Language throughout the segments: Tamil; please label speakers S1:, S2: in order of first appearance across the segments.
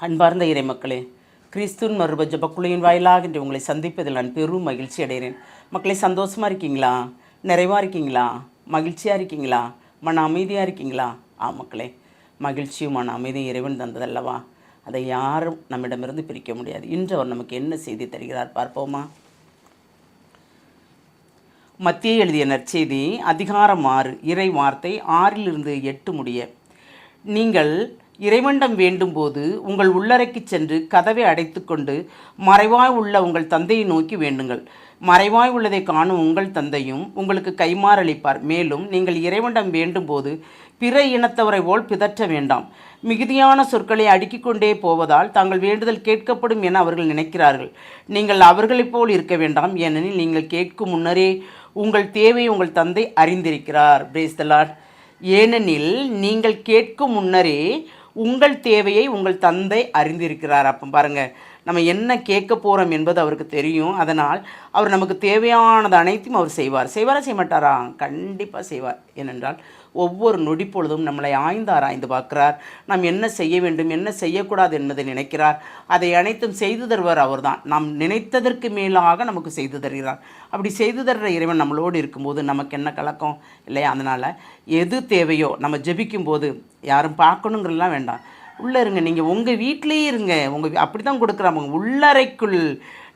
S1: அன்பார்ந்த இறைமக்களே, கிறிஸ்துவின் மறுப ஜெபக்குழுவின் வாயிலாக இன்று உங்களை சந்திப்பதில் நான் பெரும் மகிழ்ச்சி அடைகிறேன். மக்களை, சந்தோஷமாக இருக்கீங்களா? நிறைவாக இருக்கீங்களா? மகிழ்ச்சியாக இருக்கீங்களா? மன அமைதியாக இருக்கீங்களா? மக்களே, மகிழ்ச்சியும் மன அமைதியும் இறைவன் தந்ததல்லவா? அதை யாரும் நம்மிடமிருந்து பிரிக்க முடியாது. இன்று அவர் நமக்கு என்ன செய்தி தருகிறார் பார்ப்போமா? மத்திய எழுதிய நற்செய்தி அதிகாரம் 6 இறை வார்த்தை 6-8 முடிய. நீங்கள் இறைவனிடம் வேண்டும்போது உங்கள் உள்ளறைக்கு சென்று கதவை அடைத்து கொண்டு மறைவாய் உள்ள உங்கள் தந்தையை நோக்கி வேண்டுங்கள். மறைவாய் உள்ளதை காணும் உங்கள் தந்தையும் உங்களுக்கு கைமாறளிப்பார். மேலும் நீங்கள் இறைவனிடம் வேண்டும்போது பிற இனத்தவரை போல் பிதற்ற வேண்டாம். மிகுதியான சொற்களை அடுக்கிக் கொண்டே போவதால் தாங்கள் வேண்டுதல் கேட்கப்படும் என அவர்கள் நினைக்கிறார்கள். நீங்கள் அவர்களைப் போல் இருக்க வேண்டாம். ஏனெனில் நீங்கள் கேட்கும் முன்னரே உங்கள் தேவை உங்கள் தந்தை அறிந்திருக்கிறார். Praise the Lord. ஏனெனில் நீங்கள் கேட்கும் முன்னரே உங்கள் தேவையை உங்கள் தந்தை அறிந்திருக்கிறார். அப்போ பாருங்கள், நம்ம என்ன கேட்க போகிறோம் என்பது அவருக்கு தெரியும். அதனால் அவர் நமக்கு தேவையானது அனைத்தையும் அவர் செய்வார். செய்வாரா செய்ய மாட்டாரா? கண்டிப்பாக செய்வார். ஏனென்றால் ஒவ்வொரு நொடி பொழுதும் நம்மளை ஆராய்ந்து பார்க்கிறார். நாம் என்ன செய்ய வேண்டும், என்ன செய்யக்கூடாது என்பதை நினைக்கிறார். அதை அனைத்தும் செய்து தருவார் அவர்தான். நாம் நினைத்ததற்கு மேலாக நமக்கு செய்து தருகிறார். அப்படி செய்து தர்ற இறைவன் நம்மளோடு இருக்கும்போது நமக்கு என்ன கலக்கம் இல்லையா? அதனால் எது தேவையோ நம்ம ஜெபிக்கும் போது யாரும் பார்க்கணுங்கிறலாம் வேண்டாம். உள்ளே இருங்க, நீங்கள் உங்கள் வீட்டிலேயே இருங்க. அப்படி தான் கொடுக்குறாங்க. உள்ளறைக்குள்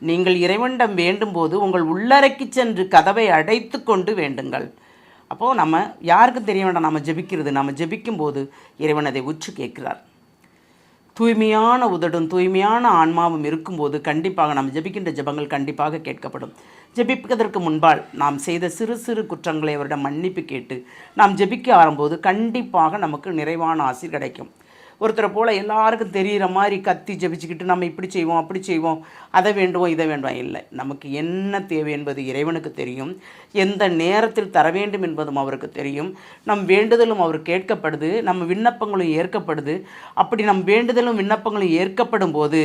S1: நீங்கள் இறைவனிடம் வேண்டும்போது உங்கள் உள்ளறைக்கு சென்று கதவை அடைத்து கொண்டு வேண்டுங்கள். அப்போது நம்ம யாருக்கும் தெரிய வேண்டாம் நம்ம ஜெபிக்கிறது. நம்ம ஜெபிக்கும்போது இறைவன் அதை உற்று கேட்கிறார். தூய்மையான உதடும் தூய்மையான ஆன்மாவும் இருக்கும்போது கண்டிப்பாக நம்ம ஜெபிக்கின்ற ஜெபங்கள் கண்டிப்பாக கேட்கப்படும். ஜெபிப்பதற்கு முன்பால் நாம் செய்த சிறு சிறு குற்றங்களை அவரிடம் மன்னிப்பு கேட்டு நாம் ஜெபிக்க ஆரம்போது கண்டிப்பாக நமக்கு நிறைவான ஆசீர் கிடைக்கும். ஒருத்தரை போல் எல்லாருக்கும் தெரிகிற மாதிரி கத்தி ஜெபிச்சுக்கிட்டு நம்ம இப்படி செய்வோம் அப்படி செய்வோம், அதை வேண்டுவோம் இதை வேண்டுவோம் இல்லை. நமக்கு என்ன தேவை என்பது இறைவனுக்கு தெரியும். எந்த நேரத்தில் தர வேண்டும் என்பதும் அவருக்கு தெரியும். நம் வேண்டுதலும் அவர் கேட்கப்படுது, நம்ம விண்ணப்பங்களும் ஏற்கப்படுது. அப்படி நம் வேண்டுதலும் விண்ணப்பங்களும் ஏற்கப்படும் போது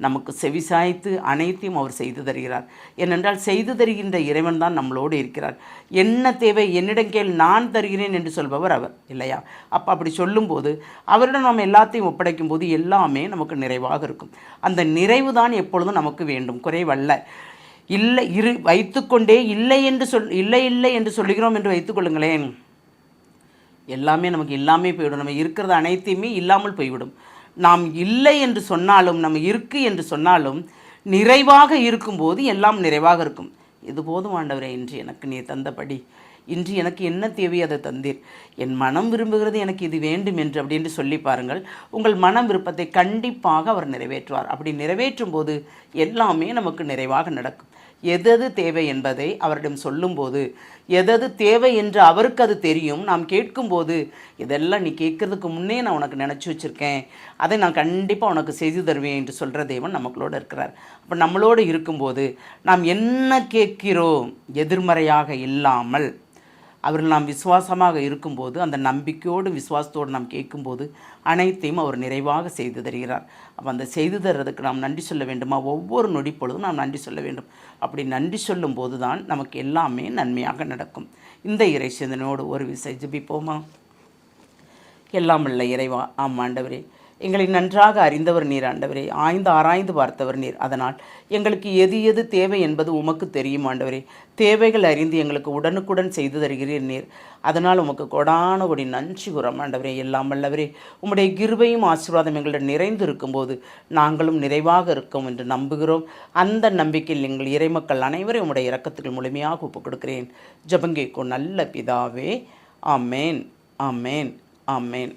S1: நமக்கு செவிசாய்த்து அனைத்தையும் அவர் செய்து தருகிறார். ஏனென்றால் செய்து தருகின்ற இறைவன் தான் நம்மளோடு இருக்கிறார். என்ன தேவை என்னிடம் கேள், நான் தருகிறேன் என்று சொல்பவர் அவர் இல்லையா? அப்படி சொல்லும்போது அவரிடம் நாம் எல்லாத்தையும் ஒப்படைக்கும் போது எல்லாமே நமக்கு நிறைவாக இருக்கும். அந்த நிறைவு தான் எப்பொழுதும் நமக்கு வேண்டும், குறைவல்ல. இல்லை வைத்துக்கொண்டே இல்லை என்று சொல்லுகிறோம் என்று வைத்துக்கொள்ளுங்களேன், எல்லாமே நமக்கு இல்லாமல் போய்விடும். நம்ம இருக்கிறது அனைத்தையுமே இல்லாமல் போய்விடும். நாம் இல்லை என்று சொன்னாலும் நம்ம இருக்கு என்று சொன்னாலும் நிறைவாக இருக்கும்போது எல்லாம் நிறைவாக இருக்கும். இது போதும் ஆண்டவரே, இன்று எனக்கு நீ தந்தபடி, இன்று எனக்கு என்ன தேவையோ அதை தந்தீர். என் மனம் விரும்புகிறது, எனக்கு இது வேண்டும் என்று அப்படின்னு சொல்லி பாருங்கள். உங்கள் மனம் விருப்பத்தை கண்டிப்பாக அவர் நிறைவேற்றுவார். அப்படி நிறைவேற்றும் போது எல்லாமே நமக்கு நிறைவாக நடக்கும். எதது தேவை என்பதை அவரிடம் சொல்லும்போது எதது தேவை என்று அவருக்கு அது தெரியும். நாம் கேட்கும்போது இதெல்லாம் நீ கேட்குறதுக்கு முன்னே நான் உனக்கு நினச்சி வச்சுருக்கேன், அதை நான் கண்டிப்பாக உனக்கு செய்து தருவேன் என்று சொல்கிற தேவன் நம்மளோடு இருக்கிறார். அப்போ நம்மளோடு இருக்கும்போது நாம் என்ன கேட்கிறோம் எதிர்மறையாக இல்லாமல் அவர்கள் நாம் விசுவாசமாக இருக்கும்போது, அந்த நம்பிக்கையோடு விசுவாசத்தோடு நாம் கேட்கும்போது அனைத்தையும் அவர் நிறைவாக செய்து தருகிறார். அப்போ அந்த செய்து தர்றதுக்கு நாம் நன்றி சொல்ல வேண்டுமா? ஒவ்வொரு நொடி பொழுதும் நாம் நன்றி சொல்ல வேண்டும். அப்படி நன்றி சொல்லும் போது தான் நமக்கு எல்லாமே நன்மையாக நடக்கும். இந்த இறை சிந்தனையோடு ஒரு விசை ஜெபிப்போமா? எல்லாம் உள்ள இறைவா, ஆண்டவரே, எங்களை நன்றாக அறிந்தவர் நீர் ஆண்டவரே, ஆராய்ந்து பார்த்தவர் நீர். அதனால் எங்களுக்கு எது எது தேவை என்பது உமக்கு தெரியும் ஆண்டவரே. தேவைகள் அறிந்து எங்களுக்கு உடனுக்குடன் செய்து தருகிறீர் நீர். அதனால் உமக்கு கொடான கொடி நன்றி கூறும் ஆண்டவரே. எல்லாம் வல்லவரே, உம்முடைய கிருபையும் ஆசீர்வாதம் எங்களிடம் நிறைந்து இருக்கும்போது நாங்களும் நிறைவாக இருக்கோம் என்று நம்புகிறோம். அந்த நம்பிக்கையில் எங்கள் இறைமக்கள் அனைவரும் உம்முடைய இரக்கத்துக்கு முழுமையாக ஒப்புக் கொடுக்கிறேன். ஜெபங்கேக்கும் நல்ல பிதாவே. ஆமேன், ஆமேன், ஆமேன்.